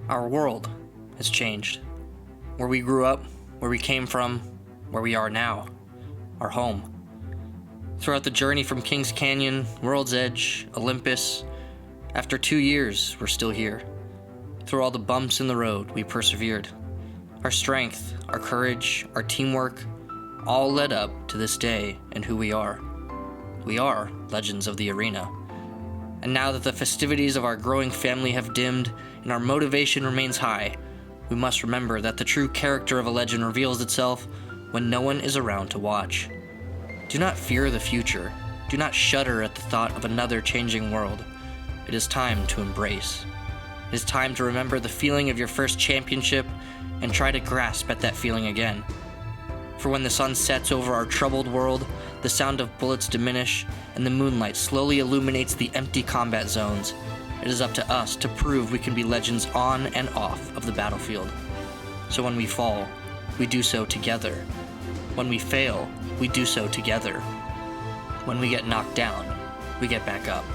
Our world has changed. Where we grew up, where we came from, where we are now. Our home. Throughout the journey from Kings Canyon, World's Edge, Olympus, after 2 years, we're still here. Through all the bumps in the road, we persevered. Our strength, our courage, our teamwork, all led up to this day and who we are. We are legends of the arena. And now that the festivities of our growing family have dimmed and our motivation remains high, we must remember that the true character of a legend reveals itself when no one is around to watch. Do not fear the future. Do not shudder at the thought of another changing world. It is time to embrace. It is time to remember the feeling of your first championship and try to grasp at that feeling again. For when the sun sets over our troubled world, the sound of bullets diminish, and the moonlight slowly illuminates the empty combat zones, it is up to us to prove we can be legends on and off of the battlefield. So when we fall, we do so together. When we fail, we do so together. When we get knocked down, we get back up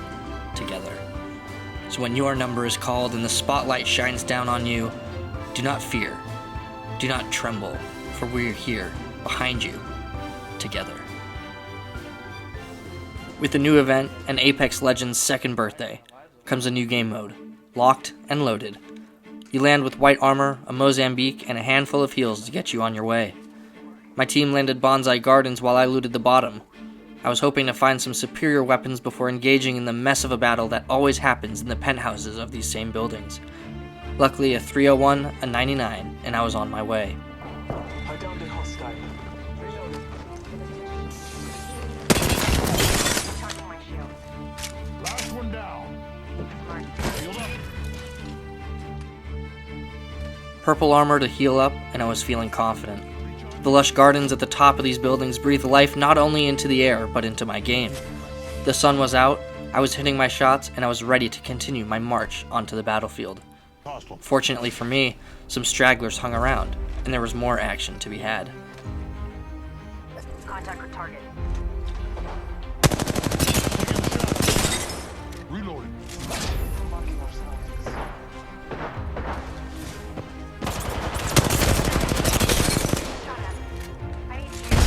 together. So when your number is called and the spotlight shines down on you, do not fear, do not tremble, for we're here, behind you, together. With the new event and Apex Legends' second birthday, comes a new game mode, Locked and Loaded. You land with white armor, a Mozambique, and a handful of heals to get you on your way. My team landed Bonsai Gardens while I looted the bottom. I was hoping to find some superior weapons before engaging in the mess of a battle that always happens in the penthouses of these same buildings. Luckily, a 301, a 99, and I was on my way. I downed a hostile. Charging my shield. Last one down. Shield up. Purple armor to heal up, and I was feeling confident. The lush gardens at the top of these buildings breathe life not only into the air, but into my game. The sun was out, I was hitting my shots, and I was ready to continue my march onto the battlefield. Fortunately for me, some stragglers hung around, and there was more action to be had. Contact with target. Reloading. Marking our surroundings. Shot at. I need shields.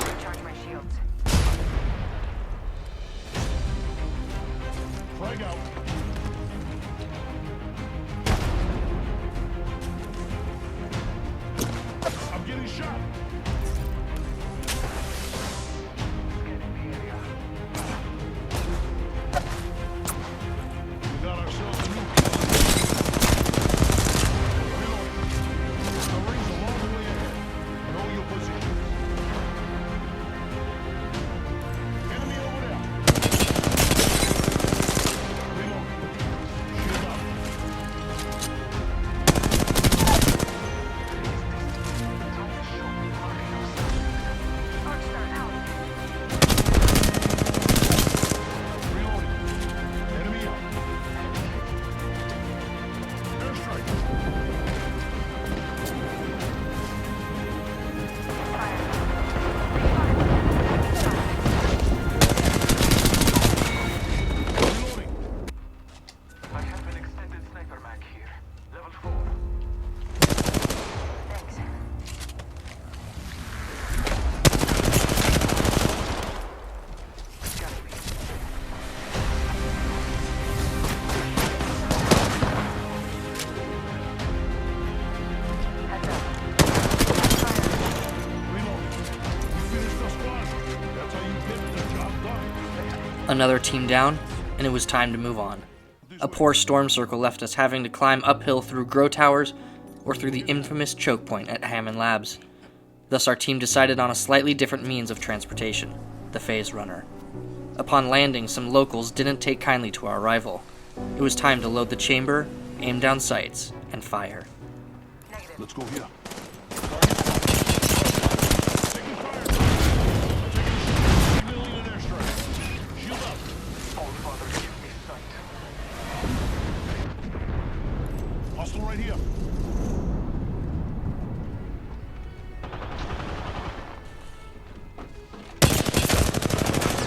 Recharge my shields. Flag out. I'm getting shot. Scanning the area. We got ourselves a new kill. Reloading. The ring's a long way ahead. Know your positions. Enemy over there. Reloading. Shield up. Arc star out. Reloading. Enemy out. Airstrike. Reloading. I have an extended sniper mag here. Level 4. Thanks. Scanning me. Heads up. Reloading. You finished the squad. That's how you get the job done. Another team down, and it was time to move on. A poor storm circle left us having to climb uphill through grow towers or through the infamous choke point at Hammond Labs. Thus our team decided on a slightly different means of transportation, the phase runner. Upon landing, some locals didn't take kindly to our arrival. It was time to load the chamber, aim down sights, and fire. Negative. Let's go here. Taking fire. Civilian airstrike. Shield up. All father, give me sight. Hostile right here.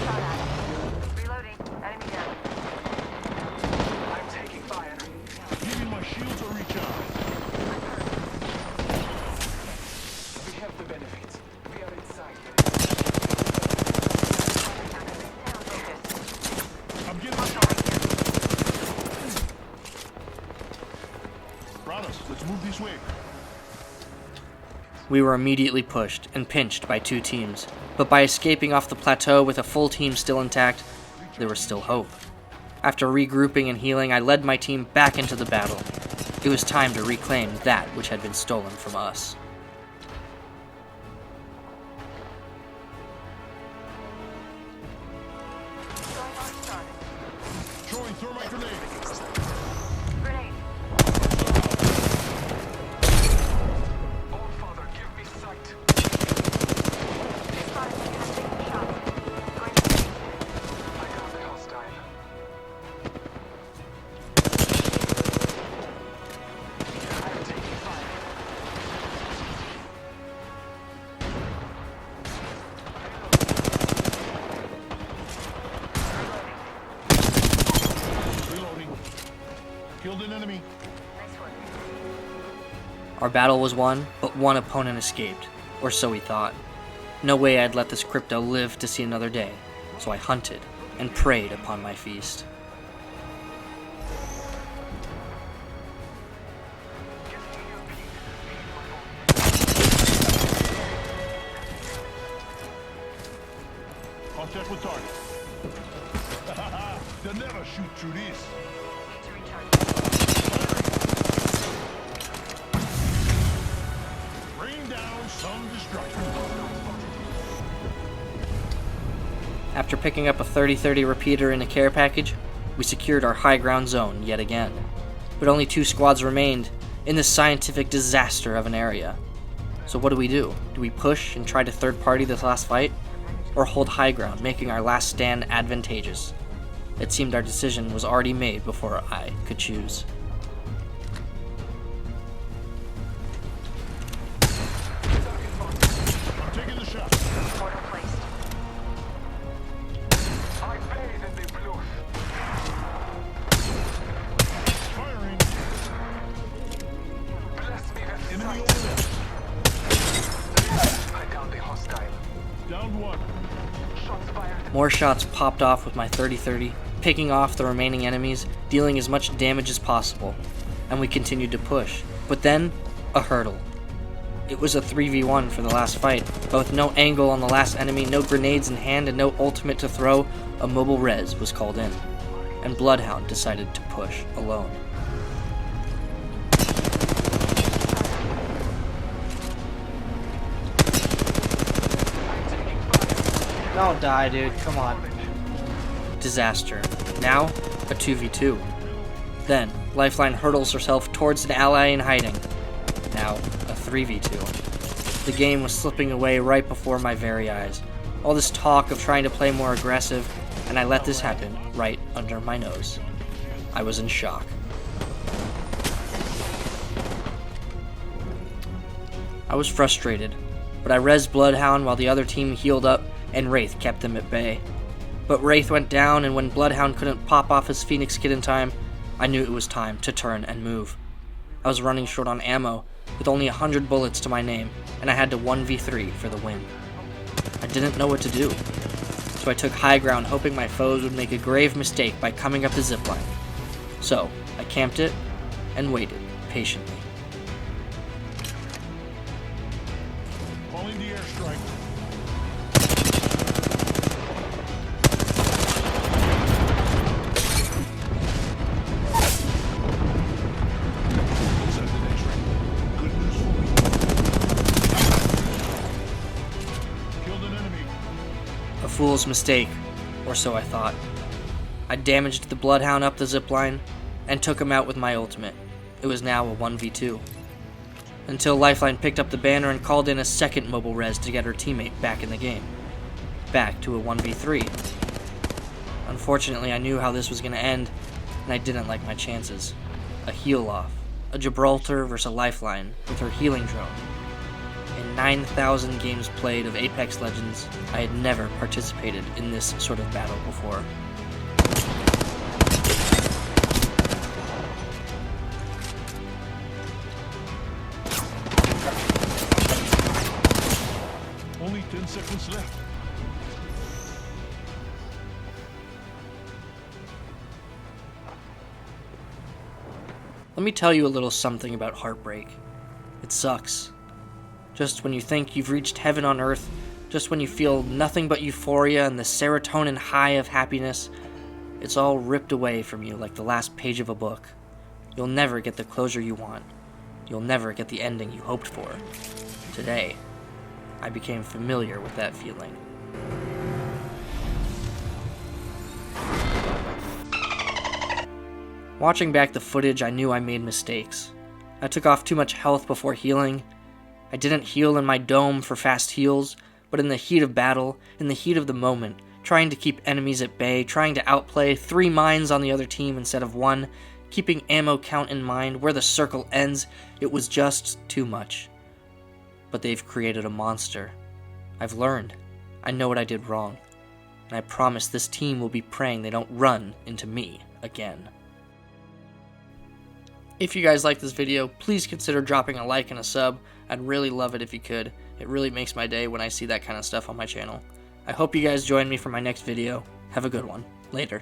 Shot at. Reloading. Enemy down. I'm taking fire. Giving my shields a recharge. got us. Let's move this way. We were immediately pushed and pinched by two teams, but by escaping off the plateau with a full team still intact, there was still hope. After regrouping and healing, I led my team back into the battle. It was time to reclaim that which had been stolen from us. Going on start. Throwing thermite grenade. Grenade. All Father, give me sight. Spotted. I'm taking shots. Going to take. I got the hostile. I'm taking fire. Reloading. Killed an enemy. Nice work. Our battle was won, but one opponent escaped, or so we thought. No way I'd let this crypto live to see another day, so I hunted and preyed upon my feast. Contact with target. They'll never shoot through this. Need to recharge. Rain down some destruction. After picking up a 30-30 repeater in a care package, we secured our high ground zone yet again. But only 2 squads remained in this scientific disaster of an area. So what do? Do we push and try to third party this last fight? Or hold high ground, making our last stand advantageous? It seemed our decision was already made before I could choose. I'm taking the shot. Portal placed. I bathe in the blue. Firing. Bless me with Enemy sight. over I downed the hostile. there. Downed one. Shots fired. More shots popped off with my 30-30, picking off the remaining enemies, dealing as much damage as possible, and we continued to push. But then, a hurdle. It was a 3v1 for the last fight, but with no angle on the last enemy, no grenades in hand, and no ultimate to throw, a mobile res was called in, and Bloodhound decided to push alone. Don't die, dude. Come on. Disaster. Now, a 2v2. Then, Lifeline hurdles herself towards an ally in hiding. Now, a 3v2. The game was slipping away right before my very eyes. All this talk of trying to play more aggressive, and I let this happen right under my nose. I was in shock. I was frustrated, but I rezzed Bloodhound while the other team healed up, and Wraith kept them at bay. But Wraith went down, and when Bloodhound couldn't pop off his Phoenix kit in time, I knew it was time to turn and move. I was running short on ammo, with only 100 bullets to my name, and I had to 1v3 for the win. I didn't know what to do, so I took high ground hoping my foes would make a grave mistake by coming up the zipline. So, I camped it, and waited patiently. Calling the airstrike. Looks at the next ring. Good news for me. Killed an enemy. A fool's mistake, or so I thought. I damaged the Bloodhound up the zipline, and took him out with my ultimate. It was now a 1v2. Until Lifeline picked up the banner and called in a second mobile res to get her teammate back in the game. Back to a 1v3. Unfortunately, I knew how this was going to end, and I didn't like my chances. A heal-off. A Gibraltar versus a Lifeline with her healing drone. In 9,000 games played of Apex Legends, I had never participated in this sort of battle before. Only 10 seconds left. Let me tell you a little something about heartbreak. It sucks. Just when you think you've reached heaven on earth, just when you feel nothing but euphoria and the serotonin high of happiness, it's all ripped away from you like the last page of a book. You'll never get the closure you want. You'll never get the ending you hoped for. Today, I became familiar with that feeling. Watching back the footage, I knew I made mistakes. I took off too much health before healing. I didn't heal in my dome for fast heals, but in the heat of battle, in the heat of the moment, trying to keep enemies at bay, trying to outplay 3 mines on the other team instead of 1, keeping ammo count in mind, where the circle ends, it was just too much. But they've created a monster. I've learned. I know what I did wrong. And I promise this team will be praying they don't run into me again. If you guys like this video, please consider dropping a like and a sub. I'd really love it if you could. It really makes my day when I see that kind of stuff on my channel. I hope you guys join me for my next video. Have a good one. Later.